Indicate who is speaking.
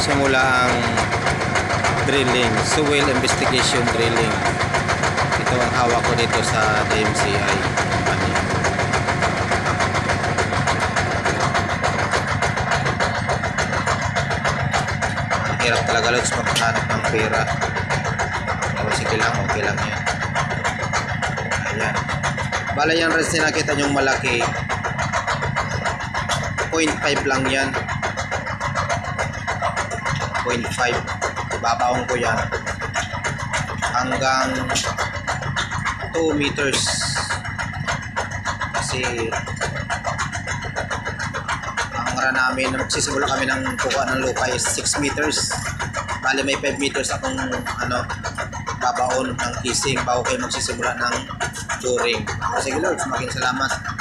Speaker 1: magsimula ang drilling, soil investigation drilling. Ito ang hawak ko dito sa DMCI company. Hirap talaga lods maghanap ng pera. Pero sige lang, okay lang yan. Ayan. Bala yan rin nakita nyong malaki. 0.5 lang yan. 0.5. Ibabaon ko yan hanggang 2 meters. Kasi ang ra namin, magsisimula kami ng kuha ng lupa is 6 meters. Bali may 5 meters akong babaon ng casing bago kayo magsisimula ng boring. Sige Lord, maraming salamat.